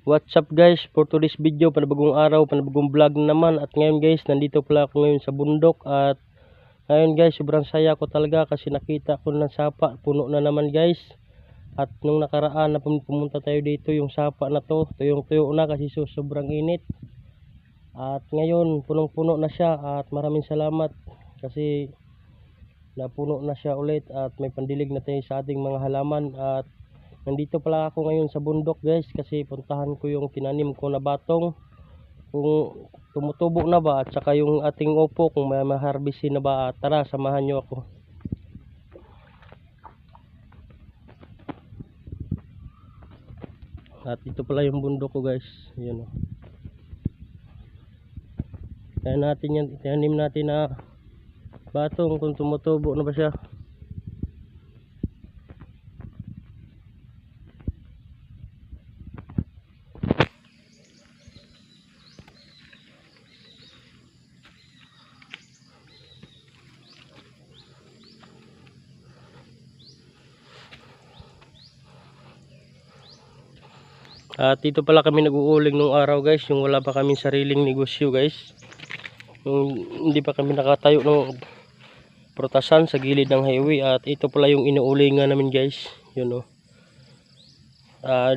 What's up guys, for today's video, panibagong araw, panibagong vlog na naman. At ngayon guys, nandito pala ako ngayon sa bundok. At ngayon guys, sobrang saya ko talaga kasi nakita ko ng sapa, puno na naman guys. At nung nakaraan na pumunta tayo dito, yung sapa na to, tuyong-tuyo na kasi sobrang init. At ngayon, punong-puno na siya at maraming salamat kasi napuno na siya ulit at may pandilig na tayo sa ating mga halaman. At nandito pala ako ngayon sa bundok guys kasi puntahan ko yung tinanim ko na batong kung tumutubo na ba at saka yung ating upo kung may maharbisin na ba. Tara, samahan nyo ako. At ito pala yung bundok ko guys, yun o. Kaya natin yan, tinanim natin na batong kung tumutubo na ba siya. At dito pala kami nag-uuling nung araw guys, yung wala pa kaming sariling negosyo guys. Yung hindi pa kami nakatayo ng prutasan sa gilid ng highway. At ito pala yung inuulingan namin guys, yun o.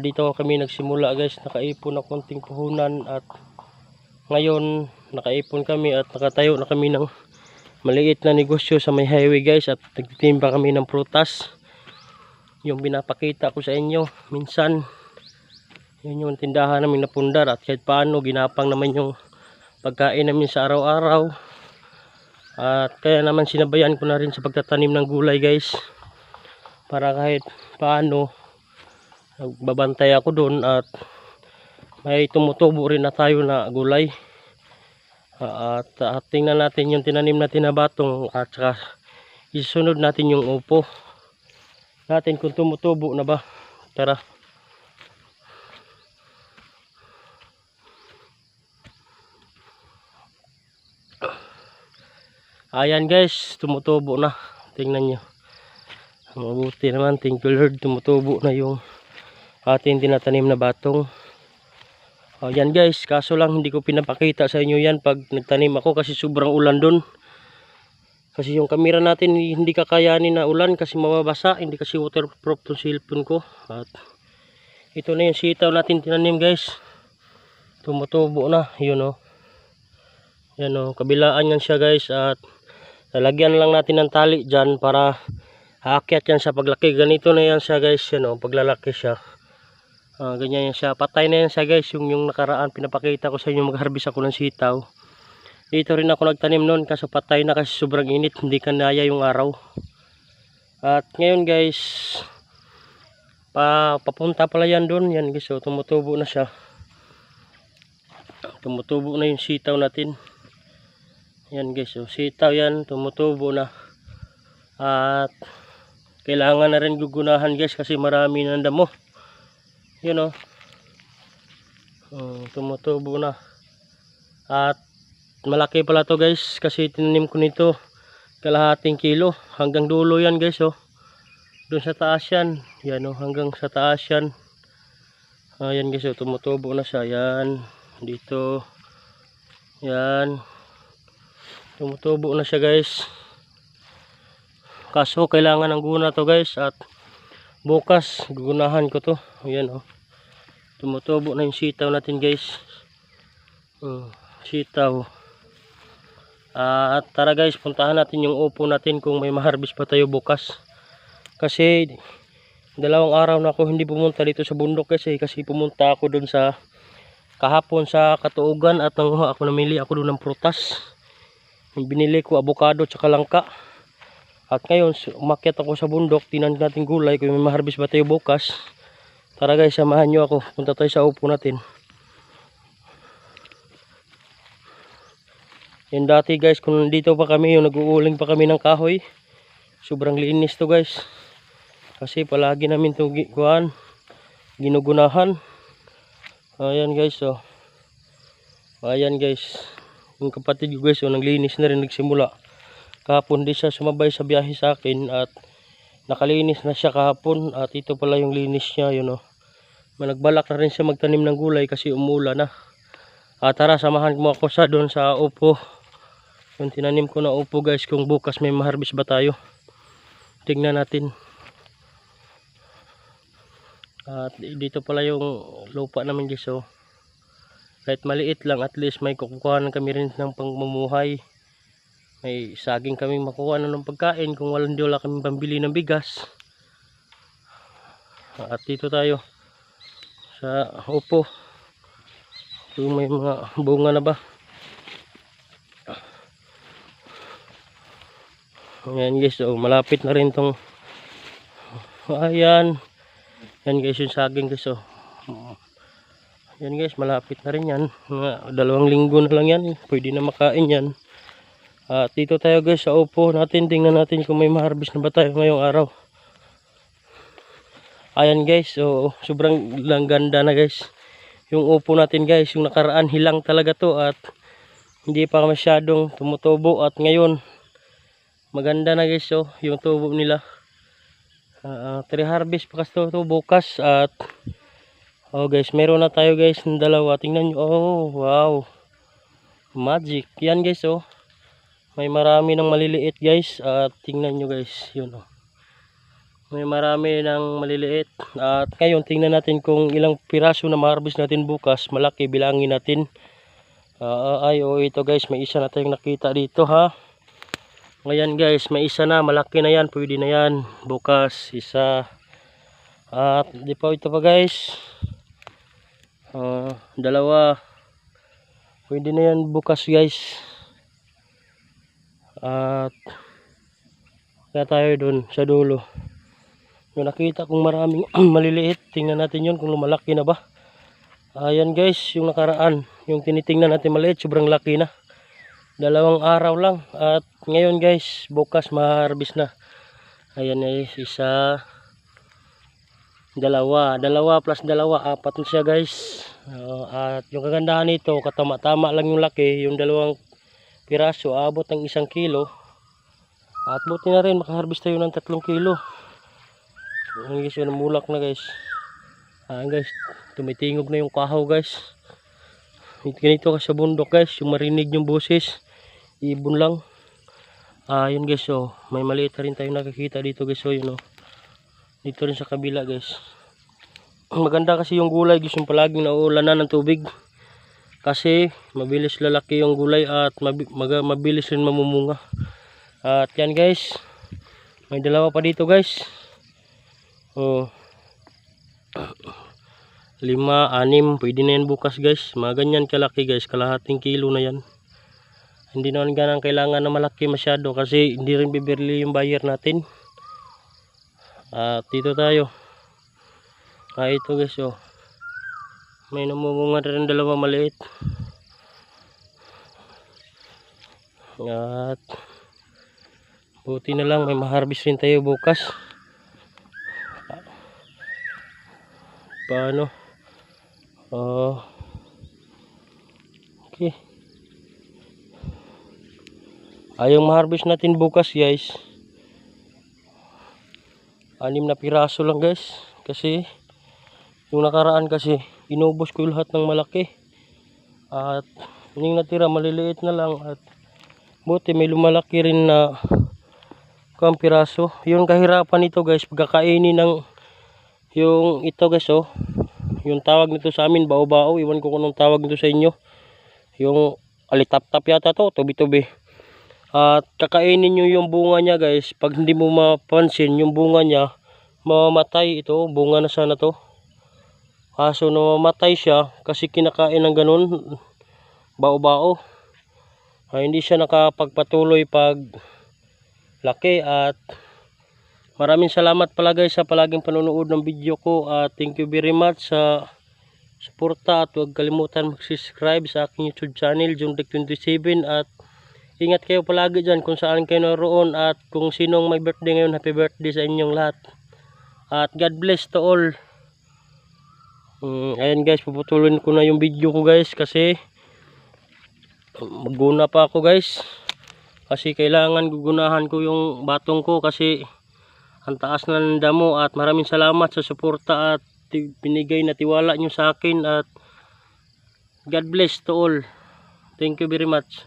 Dito kami nagsimula guys, nakaipon na konting puhunan. At ngayon nakaipon kami at nakatayo na kami ng maliit na negosyo sa may highway guys. At nagtitimba kami ng prutas, yung binapakita ko sa inyo minsan. Yun yung tindahan namin na pundar at kahit paano ginapang naman yung pagkain namin sa araw-araw. At kaya naman sinabayan ko na rin sa pagtatanim ng gulay guys, para kahit paano nagbabantay ako doon at may tumutubo rin na tayo na gulay. At tingnan natin yung tinanim natin na batong at saka isunod natin yung upo natin kung tumutubo na ba. Tara. Ayan guys, tumutubo na. Tingnan nyo. Mabuti naman, thank you Lord, tumutubo na yung ating tinatanim na batong. Ayan guys, kaso lang hindi ko pinapakita sa inyo yan pag nagtanim ako kasi sobrang ulan dun. Kasi yung camera natin hindi kakayanin na ulan kasi mababasa, hindi kasi waterproof yung cellphone ko. At ito na yung sitaw natin tinanim guys. Tumutubo na, yun o. Yan o, kabilaan yan siya guys. At lalagyan lang natin ng tali dyan para aakyat yan sa paglaki. Ganito na yan siya guys, yan o, paglalaki siya. Ganyan yan siya, patay na yan siya guys. Yung nakaraan pinapakita ko sa inyo, mag-harvest ako ng sitaw. Dito rin ako nagtanim noon kaso patay na kasi sobrang init, hindi kanaya yung araw. At ngayon guys, papunta pala yan doon. Yan guys, o, tumutubo na siya. Tumutubo na yung sitaw natin. Yan guys, so sitaw yan, tumutubo na. At kailangan na rin gugunahan guys kasi marami ng damo. Yun o. Tumutubo na. At malaki pala to guys kasi tinanim ko nito kalahating kilo. Hanggang dulo yan guys o. Doon sa taas yan. Yan o, hanggang sa taas yan. Yan guys o, tumutubo na siya. Yan, dito. Yan. Tumutubo na siya guys. Kaso kailangan ng guna to guys. At bukas gugunahan ko to. Ayan o. Tumutubo na yung sitaw natin guys. Sitaw. At tara guys, puntahan natin yung upo natin kung may maharbis pa tayo bukas. Kasi dalawang araw na ako hindi pumunta dito sa bundok kasi pumunta ako doon sa kahapon sa Katuugan at ako namili ako doon ng prutas. Yung binili ko avocado tsaka langka. At ngayon umakyat ako sa bundok, tinan natin gulay kung may maharbis ba tayo bukas. Tara guys, samahan nyo ako, punta tayo sa upo natin. Yan dati guys, kung nandito pa kami, yung nag-uuling pa kami ng kahoy, sobrang linis to guys kasi palagi namin ito ginugunahan. Ayan guys, oh. Ayan guys, yung kapatid ko guys, naglinis na rin, nagsimula kahapon. Di siya sumabay sa biyahe sa akin at nakalinis na siya kahapon. At ito pala yung linis niya, yun o. Nagbalak na rin siya magtanim ng gulay kasi umulan na. Tara, samahan mo ako sa doon sa upo. Yung tinanim ko na upo guys, kung bukas may maharbis ba tayo. Tingnan natin. At dito pala yung lupa namin guys. So, kahit maliit lang, at least may kukuha kami rin ng pangmumuhay. May saging kami makuha na ng pagkain kung hindi wala kami pambili ng bigas. At dito tayo sa upo. Kung may mga bunga na ba. Ayan guys, so malapit na rin tong ayan. Yan guys yung saging guys. So yan guys, malapit na rin yan. Mga 2 linggo na lang yan, pwede na makain yan. At dito tayo guys sa upo natin. Tingnan natin kung may ma-harvest na ba tayo ngayong araw. Ayan guys, so sobrang lang ganda na guys yung upo natin guys. Yung nakaraan hilang talaga to at hindi pa masyadong tumutubo. At ngayon maganda na guys, so yung tubo nila. 3 harvest pa kasi to bukas. At oh guys, meron na tayo guys ng 2. Tingnan nyo, oh wow, magic yan guys. Oh, may marami ng maliliit guys. At tingnan nyo guys, yun oh, may marami ng maliliit. At ngayon tingnan natin kung ilang piraso na ma-harvest natin bukas. Malaki, bilangin natin. Ay oh, ito guys, may isa na tayong nakita dito ha. Ngayon guys, may isa na, malaki na yan, pwede na yan bukas, isa. At di pa ito pa guys, 2, pwede na yan bukas guys. At kaya tayo dun sa dulo, yung nakita kong maraming maliliit, tingnan natin yun kung lumalaki na ba. Ayan guys, yung nakaraan, yung tinitingnan natin maliit, sobrang laki na. 2 araw lang. At ngayon guys, bukas ma-harvest na. Ayan guys, isa, 2 plus 2, 4 na siya guys. At yung kagandahan nito, katama-tama lang yung laki. Yung 2 piraso, abot ng 1 kilo. At buti na rin, makaharvest tayo ng 3 kilo. Ayan guys, yun, mulak na guys. Ayan guys, tumitingog na yung kahaw guys. Ganito ka sa bundok guys, yung marinig yung boses, ibon lang. Yun guys, so may maliit na rin tayong nakikita dito guys. So yun oh, dito rin sa kabila guys. Maganda kasi yung gulay guys, yung palaging nauulanan ng tubig. Kasi mabilis lalaki yung gulay at mabilis rin mamumunga. At yan guys, may 2 pa dito guys. Oh, 5, 6, pwede na yan bukas guys. Mga ganyan kalaki guys, kalahating kilo na yan. Hindi naman ganang kailangan na malaki masyado kasi hindi rin bibirli yung buyer natin. At dito tayo. Ito guys, oh, may namumunga rin 2 maliit. At buti na lang may ma-harvest rin tayo bukas. Paano? Okay. Yung ma-harvest natin bukas guys, 6 na piraso lang guys. Kasi yung nakaraan kasi inubos ko lahat ng malaki. At yung natira maliliit na lang. At buti may lumalaki rin na piraso. Yung kahirapan nito guys, pagkakainin ng yung ito guys, oh, yung tawag nito sa amin bao-bao, iwan ko kung anong tawag nito sa inyo. Yung alitap-tap yata to, tubi-tubi. At kakainin nyo yung bunga niya guys. Pag hindi mo mapansin yung bunga niya, mamamatay. Ito bunga na sana to, kaso namamatay siya kasi kinakain ng ganun bao-bao. Hindi siya nakapagpatuloy pag laki. At maraming salamat pala guys sa palaging panonood ng video ko. Thank you very much sa suporta. At huwag kalimutan mag-subscribe sa aking YouTube channel, Jungdek27. At ingat kayo palagi dyan kung saan kayo naroon. At kung sinong may birthday ngayon, happy birthday sa inyong lahat. At God bless to all. Ayan guys, puputulin ko na yung video ko guys kasi magguna pa ako guys. Kasi kailangan gugunahan ko yung batong ko kasi ang taas na ng damo. At maraming salamat sa suporta at binigay na tiwala nyo sa akin, at God bless to all. Thank you very much.